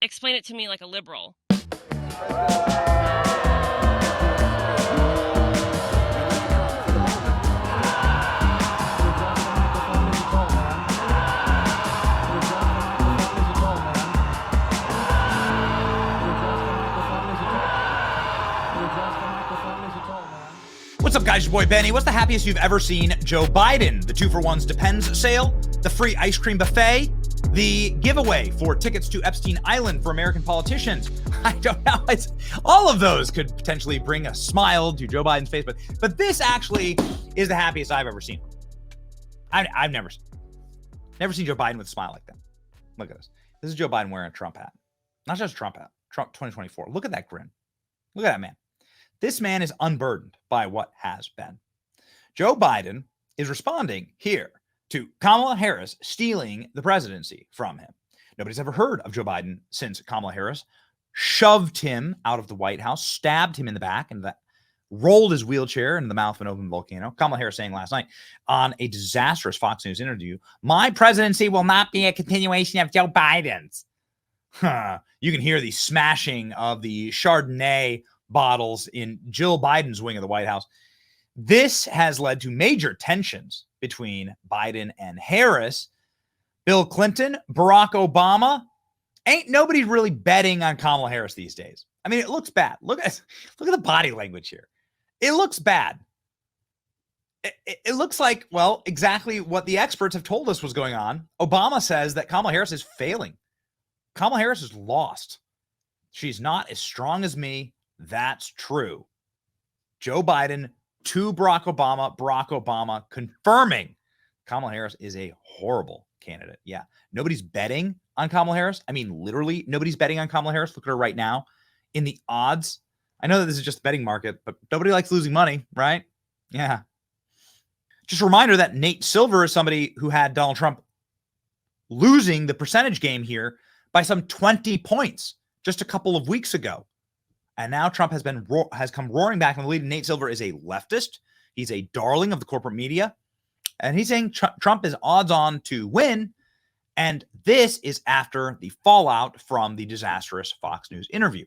explain it to me like a liberal. What's up, guys? Your boy Benny. What's the happiest you've ever seen Joe Biden? The 2-for-1's Depends sale, the free ice cream buffet, the giveaway for tickets to Epstein Island for American politicians. I don't know. All of those could potentially bring a smile to Joe Biden's face, but this actually is the happiest I've ever seen. I've never seen Joe Biden with a smile like that. Look at this. This is Joe Biden wearing a Trump hat. Not just a Trump hat. Trump 2024. Look at that grin. Look at that man. This man is unburdened by what has been. Joe Biden is responding here to Kamala Harris stealing the presidency from him. Nobody's ever heard of Joe Biden since Kamala Harris shoved him out of the White House, stabbed him in the back, and rolled his wheelchair into the mouth of an open volcano. Kamala Harris saying last night on a disastrous Fox News interview, "My presidency will not be a continuation of Joe Biden's." You can hear the smashing of the Chardonnay bottles in Jill Biden's wing of the White House. This has led to major tensions between Biden and Harris. Bill Clinton, Barack Obama. Ain't nobody really betting on Kamala Harris these days. I mean, it looks bad. Look at the body language here. It looks bad. It looks like, well, exactly what the experts have told us was going on. Obama says that Kamala Harris is failing. Kamala Harris is lost. She's not as strong as me. That's true. Joe Biden to Barack Obama confirming Kamala Harris is a horrible candidate. Yeah. Nobody's betting on Kamala Harris. I mean, literally nobody's betting on Kamala Harris. Look at her right now in the odds. I know that this is just a betting market, but nobody likes losing money, right? Yeah. Just a reminder that Nate Silver is somebody who had Donald Trump losing the percentage game here by some 20 points just a couple of weeks ago. And now Trump has come roaring back in the lead. Nate Silver is a leftist. He's a darling of the corporate media. And he's saying Trump is odds on to win. And this is after the fallout from the disastrous Fox News interview.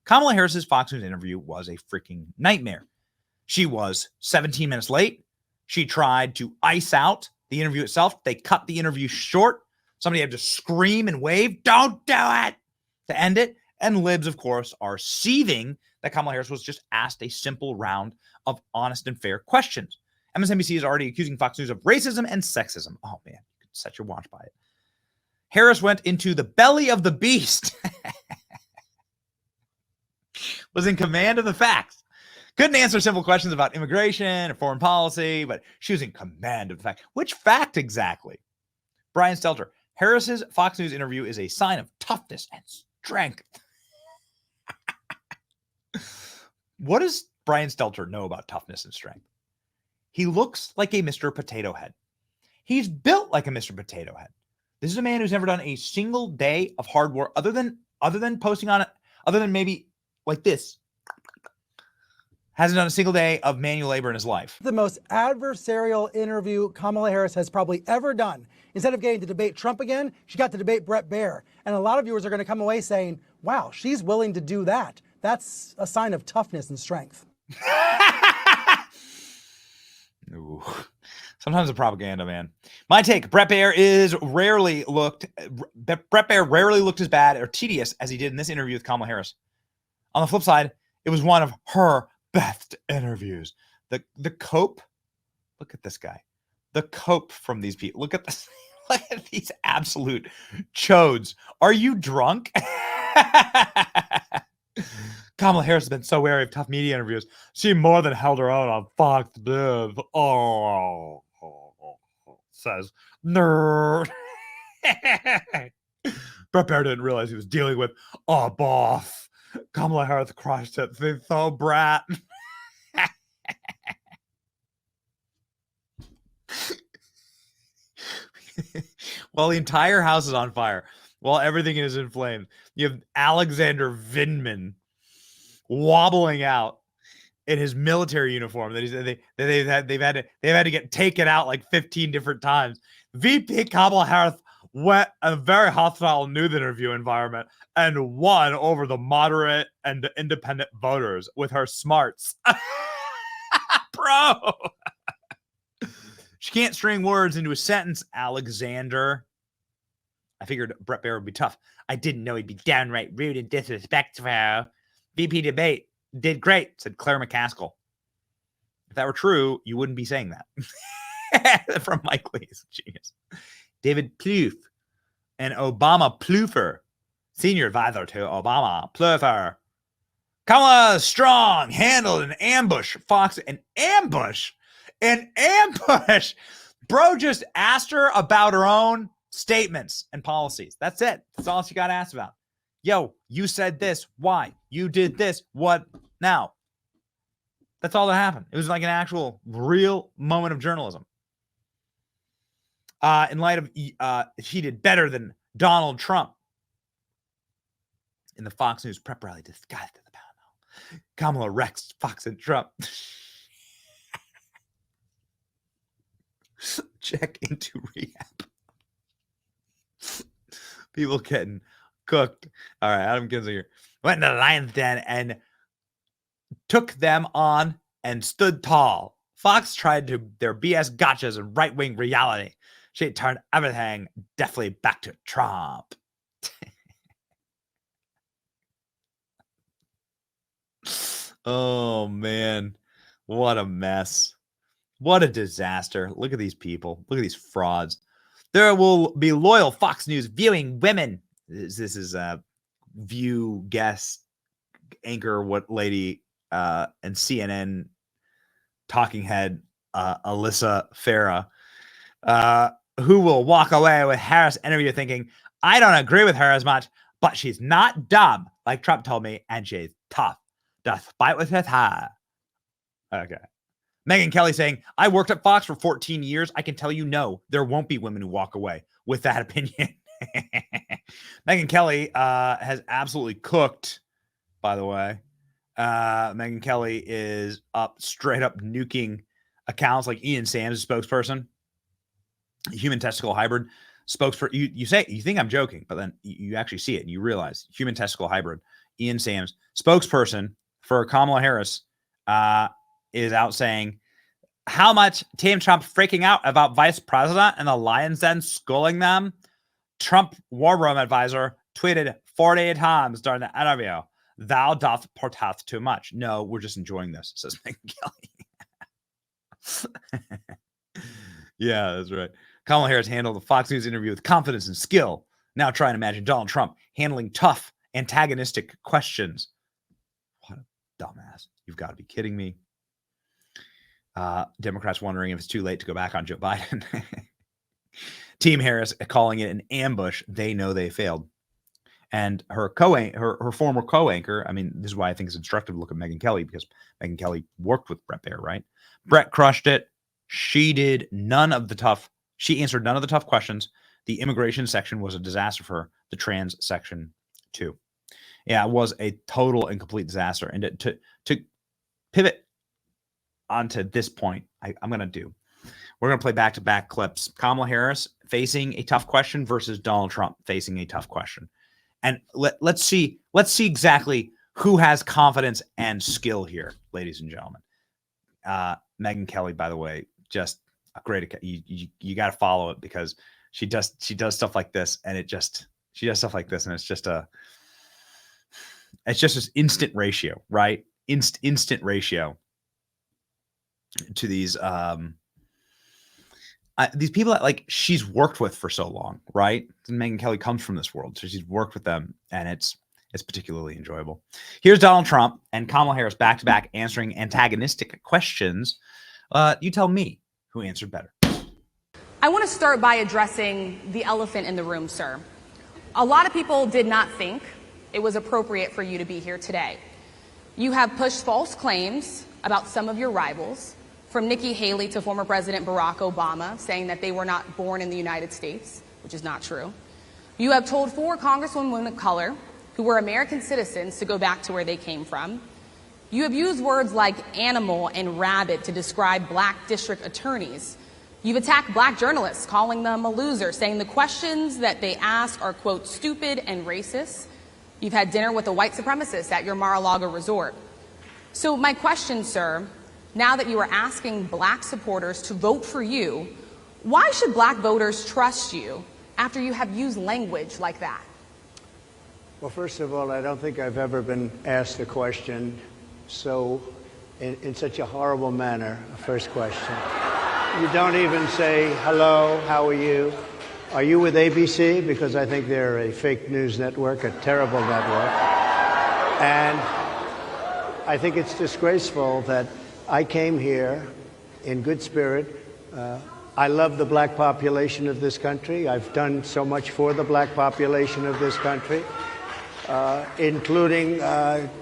Kamala Harris's Fox News interview was a freaking nightmare. She was 17 minutes late. She tried to ice out the interview itself. They cut the interview short. Somebody had to scream and wave, "Don't do it," to end it. And libs, of course, are seething that Kamala Harris was just asked a simple round of honest and fair questions. MSNBC is already accusing Fox News of racism and sexism. Oh, man, you could set your watch by it. Harris went into the belly of the beast. Was in command of the facts. Couldn't answer simple questions about immigration or foreign policy, but she was in command of the fact. Which fact exactly? Brian Stelter. Harris's Fox News interview is a sign of toughness and strength. What does Brian Stelter know about toughness and strength? He looks like a Mr. Potato Head. He's built like a Mr. Potato Head. This is a man who's never done a single day of hard work other than posting on it, other than maybe like this. Hasn't done a single day of manual labor in his life. The most adversarial interview Kamala Harris has probably ever done. Instead of getting to debate Trump again, she got to debate Bret Baier. And a lot of viewers are going to come away saying, wow, she's willing to do that. That's a sign of toughness and strength. Ooh. Sometimes the propaganda, man. My take, Bret Baier rarely looked as bad or tedious as he did in this interview with Kamala Harris. On the flip side, it was one of her best interviews. The cope, look at this guy. The cope from these people. Look at this. Look at these absolute chodes. Are you drunk? Kamala Harris has been so wary of tough media interviews. She more than held her own on Fox News. Says nerd. Bret Baier didn't realize he was dealing with a boss. Kamala Harris crushed it. She's so brat. While the entire house is on fire, while everything is in flames, you have Alexander Vindman wobbling out in his military uniform that they've had to get taken out like 15 different times. VP Kamala Harris went a very hostile news interview environment and won over the moderate and independent voters with her smarts. Bro! She can't string words into a sentence, Alexander. I figured Brett Baier would be tough. I didn't know he'd be downright rude and disrespectful. VP debate did great, said Claire McCaskill. If that were true, you wouldn't be saying that. From Mike Lee's genius. David Plouffe, an Obama Plouffer, senior advisor to Obama Plouffer. Kamala strong, handled an ambush. Fox, an ambush? An ambush! Bro just asked her about her own statements and policies. That's it. That's all she got asked about. Yo, you said this. Why? You did this. What now? That's all that happened. It was like an actual real moment of journalism. In light of, he did better than Donald Trump. In the Fox News prep rally disguised as the panel, Kamala wrecks Fox and Trump. Check into rehab. People getting cooked. All right, Adam Kinzinger went to the lion's den and took them on and stood tall. Fox tried to their BS gotchas and right-wing reality. She turned everything definitely back to Trump. Oh, man. What a mess. What a disaster. Look at these people. Look at these frauds. There will be loyal Fox News viewing women. This is a View guest anchor, what lady, and CNN talking head, Alyssa Farah, who will walk away with Harris interview thinking, I don't agree with her as much, but she's not dumb, like Trump told me, and she's tough, despite with his hair. Okay. Megyn Kelly saying, I worked at Fox for 14 years. I can tell you, no, there won't be women who walk away with that opinion. Megyn Kelly has absolutely cooked, by the way. Megyn Kelly is straight up nuking accounts like Ian Sams, spokesperson, human testicle hybrid spokesperson. You think I'm joking, but then you actually see it and you realize human testicle hybrid. Ian Sams, spokesperson for Kamala Harris, is out saying how much Team Trump freaking out about vice president and the Lions Den schooling them. Trump war room advisor tweeted 48 times during the interview, thou doth protest too much. No, we're just enjoying this, says Megyn Kelly. Yeah, that's right. Kamala Harris handled the Fox News interview with confidence and skill. Now try and imagine Donald Trump handling tough, antagonistic questions. What a dumbass. You've got to be kidding me. Democrats wondering if it's too late to go back on Joe Biden. Team Harris calling it an ambush. They know they failed. And her former co-anchor, I mean, this is why I think it's instructive to look at Megyn Kelly, because Megyn Kelly worked with Brett Baier, right? Brett crushed it. She answered none of the tough questions. The immigration section was a disaster for her. The trans section too. Yeah, it was a total and complete disaster. And to pivot onto this point, we're going to play back-to-back clips. Kamala Harris facing a tough question versus Donald Trump facing a tough question. And let's see exactly who has confidence and skill here, ladies and gentlemen. Megyn Kelly, by the way, just a great. You got to follow it, because she does stuff like this, and it's just this instant ratio, right? Instant ratio to these people that, like, she's worked with for so long, right? And Megyn Kelly comes from this world, so she's worked with them, and it's particularly enjoyable. Here's Donald Trump and Kamala Harris back to back answering antagonistic questions. You tell me who answered better. I want to start by addressing the elephant in the room, sir. A lot of people did not think it was appropriate for you to be here today. You have pushed false claims about some of your rivals, from Nikki Haley to former President Barack Obama, saying that they were not born in the United States, which is not true. You have told 4 congresswomen of color who were American citizens to go back to where they came from. You have used words like animal and rabbit to describe black district attorneys You've attacked black journalists, calling them a loser, saying the questions that they ask are, quote, stupid and racist. You've had dinner with a white supremacist at your Mar-a-Lago resort. So my question, sir, now that you are asking black supporters to vote for you, why should black voters trust you after you have used language like that? Well, first of all, I don't think I've ever been asked a question in such a horrible manner. First question. You don't even say, hello, how are you? Are you with ABC? Because I think they're a fake news network, a terrible network. And I think it's disgraceful that I came here in good spirit. I love the black population of this country. I've done so much for the black population of this country, including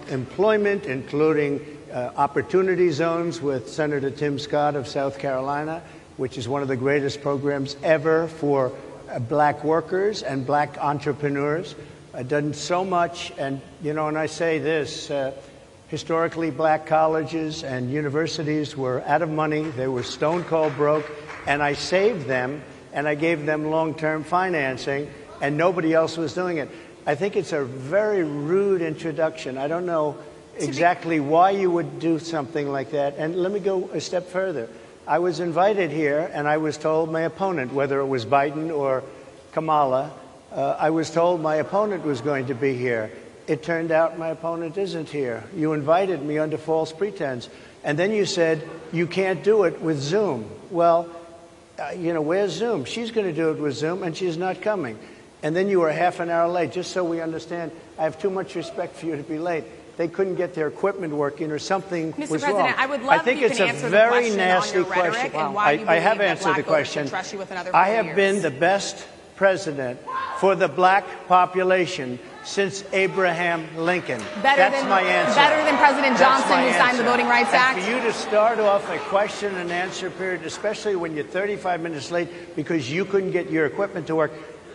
employment, including opportunity zones with Senator Tim Scott of South Carolina, which is one of the greatest programs ever for black workers and black entrepreneurs. I've done so much, and and I say this, historically black colleges and universities were out of money, they were stone cold broke, and I saved them, and I gave them long-term financing, and nobody else was doing it. I think it's a very rude introduction. I don't know exactly why you would do something like that. And let me go a step further. I was invited here, and I was told my opponent, whether it was Biden or Kamala, I was told my opponent was going to be here. It turned out my opponent isn't here. You invited me under false pretense. And then you said, you can't do it with Zoom. Well, where's Zoom? She's going to do it with Zoom, and she's not coming. And then you were half an hour late. Just so we understand, I have too much respect for you to be late. They couldn't get their equipment working or something was wrong. Mr. President, I would love if you can answer the question on your rhetoric and why you believe I have that answered black the voters question. should trust you with another 4 I years. have been the best president for the black population since Abraham Lincoln. That's my answer. Better than President Johnson, who signed the Voting Rights Act? And for you to start off a question and answer period, especially when you're 35 minutes late because you couldn't get your equipment to work,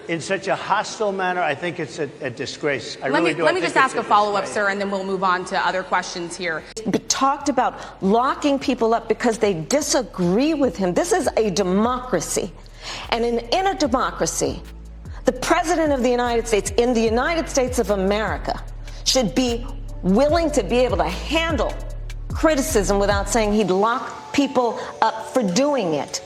in such a hostile manner, I think it's a disgrace. Let me just ask a follow-up, sir, and then we'll move on to other questions here. Talked about locking people up because they disagree with him. This is a democracy. And in a democracy, the President of the United States, in the United States of America, should be willing to be able to handle criticism without saying he'd lock people up for doing it.